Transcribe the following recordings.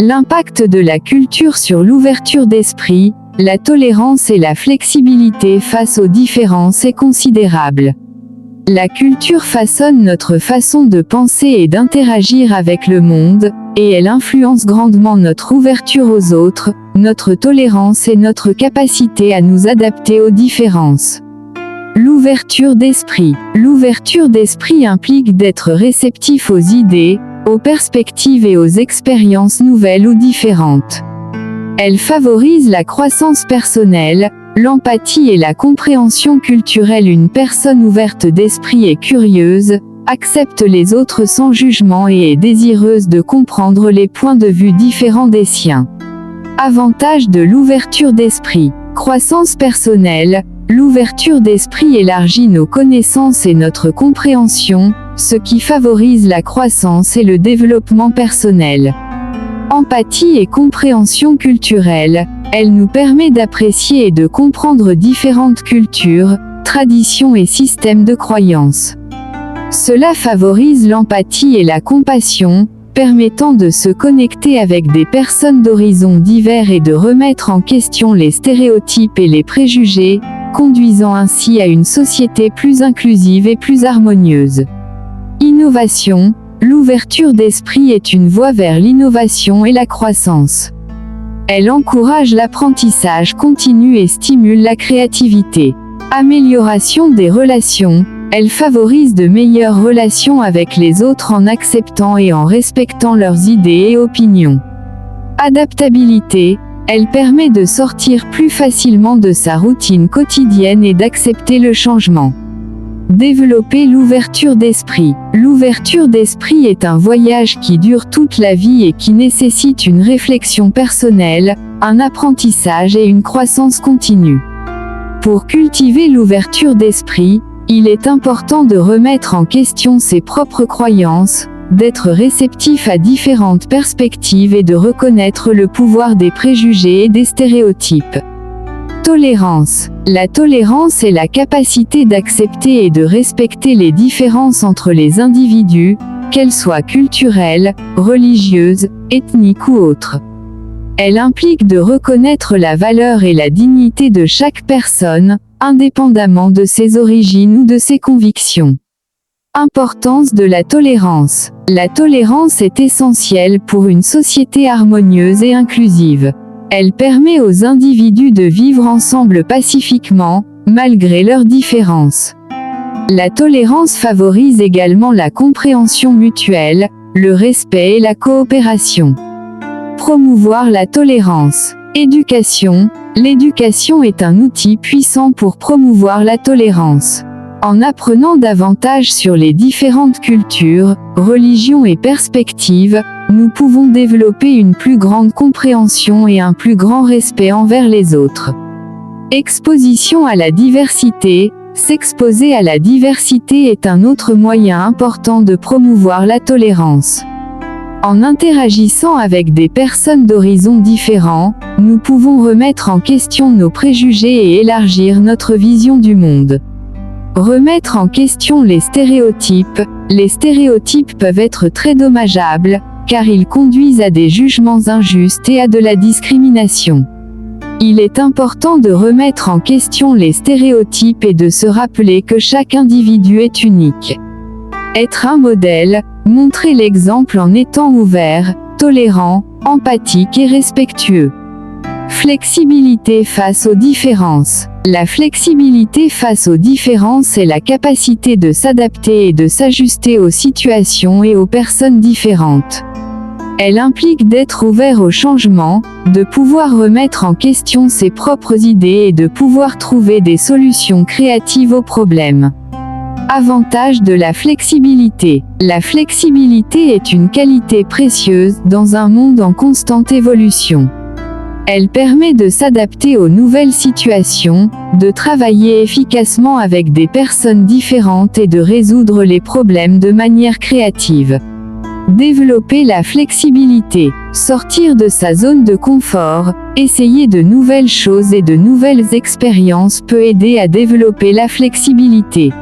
L'impact de la culture sur l'ouverture d'esprit, la tolérance et la flexibilité face aux différences est considérable. La culture façonne notre façon de penser et d'interagir avec le monde, et elle influence grandement notre ouverture aux autres, notre tolérance et notre capacité à nous adapter aux différences. L'ouverture d'esprit. L'ouverture d'esprit implique d'être réceptif aux idées, aux perspectives et aux expériences nouvelles ou différentes. Elle favorise la croissance personnelle, l'empathie et la compréhension culturelle. Une personne ouverte d'esprit est curieuse, accepte les autres sans jugement et est désireuse de comprendre les points de vue différents des siens. Avantages de l'ouverture d'esprit. Croissance personnelle. L'ouverture d'esprit élargit nos connaissances et notre compréhension, ce qui favorise la croissance et le développement personnel. Empathie et compréhension culturelle. Elle nous permet d'apprécier et de comprendre différentes cultures, traditions et systèmes de croyances. Cela favorise l'empathie et la compassion, permettant de se connecter avec des personnes d'horizons divers et de remettre en question les stéréotypes et les préjugés, conduisant ainsi à une société plus inclusive et plus harmonieuse. Innovation. L'ouverture d'esprit est une voie vers l'innovation et la croissance. Elle encourage l'apprentissage continu et stimule la créativité. Amélioration des relations. Elle favorise de meilleures relations avec les autres en acceptant et en respectant leurs idées et opinions. Adaptabilité. Elle permet de sortir plus facilement de sa routine quotidienne et d'accepter le changement. Développer l'ouverture d'esprit. L'ouverture d'esprit est un voyage qui dure toute la vie et qui nécessite une réflexion personnelle, un apprentissage et une croissance continue. Pour cultiver l'ouverture d'esprit, il est important de remettre en question ses propres croyances, d'être réceptif à différentes perspectives et de reconnaître le pouvoir des préjugés et des stéréotypes. Tolérance. La tolérance est la capacité d'accepter et de respecter les différences entre les individus, qu'elles soient culturelles, religieuses, ethniques ou autres. Elle implique de reconnaître la valeur et la dignité de chaque personne, indépendamment de ses origines ou de ses convictions. Importance de la tolérance. La tolérance est essentielle pour une société harmonieuse et inclusive. Elle permet aux individus de vivre ensemble pacifiquement, malgré leurs différences. La tolérance favorise également la compréhension mutuelle, le respect et la coopération. Promouvoir la tolérance. Éducation. L'éducation est un outil puissant pour promouvoir la tolérance. En apprenant davantage sur les différentes cultures, religions et perspectives, nous pouvons développer une plus grande compréhension et un plus grand respect envers les autres. Exposition à la diversité. S'exposer à la diversité est un autre moyen important de promouvoir la tolérance. En interagissant avec des personnes d'horizons différents, nous pouvons remettre en question nos préjugés et élargir notre vision du monde. Remettre en question les stéréotypes. Les stéréotypes peuvent être très dommageables, car ils conduisent à des jugements injustes et à de la discrimination. Il est important de remettre en question les stéréotypes et de se rappeler que chaque individu est unique. Être un modèle, montrer l'exemple en étant ouvert, tolérant, empathique et respectueux. Flexibilité face aux différences. La flexibilité face aux différences est la capacité de s'adapter et de s'ajuster aux situations et aux personnes différentes. Elle implique d'être ouvert au changement, de pouvoir remettre en question ses propres idées et de pouvoir trouver des solutions créatives aux problèmes. Avantage de la flexibilité. La flexibilité est une qualité précieuse dans un monde en constante évolution. Elle permet de s'adapter aux nouvelles situations, de travailler efficacement avec des personnes différentes et de résoudre les problèmes de manière créative. Développer la flexibilité. Sortir de sa zone de confort, essayer de nouvelles choses et de nouvelles expériences peut aider à développer la flexibilité.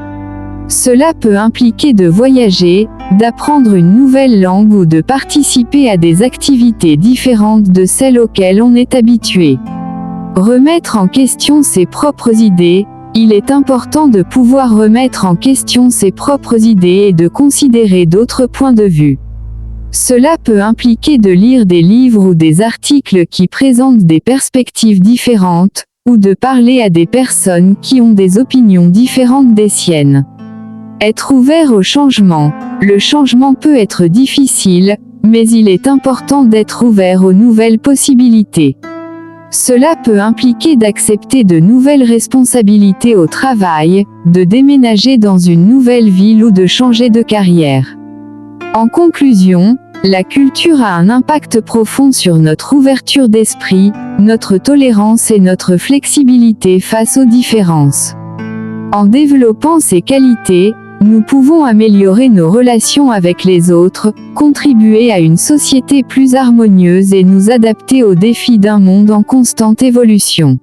Cela peut impliquer de voyager, d'apprendre une nouvelle langue ou de participer à des activités différentes de celles auxquelles on est habitué. Remettre en question ses propres idées, il est important de pouvoir remettre en question ses propres idées et de considérer d'autres points de vue. Cela peut impliquer de lire des livres ou des articles qui présentent des perspectives différentes, ou de parler à des personnes qui ont des opinions différentes des siennes. Être ouvert au changement. Le changement peut être difficile, mais il est important d'être ouvert aux nouvelles possibilités. Cela peut impliquer d'accepter de nouvelles responsabilités au travail, de déménager dans une nouvelle ville ou de changer de carrière. En conclusion, la culture a un impact profond sur notre ouverture d'esprit, notre tolérance et notre flexibilité face aux différences. En développant ces qualités, nous pouvons améliorer nos relations avec les autres, contribuer à une société plus harmonieuse et nous adapter aux défis d'un monde en constante évolution.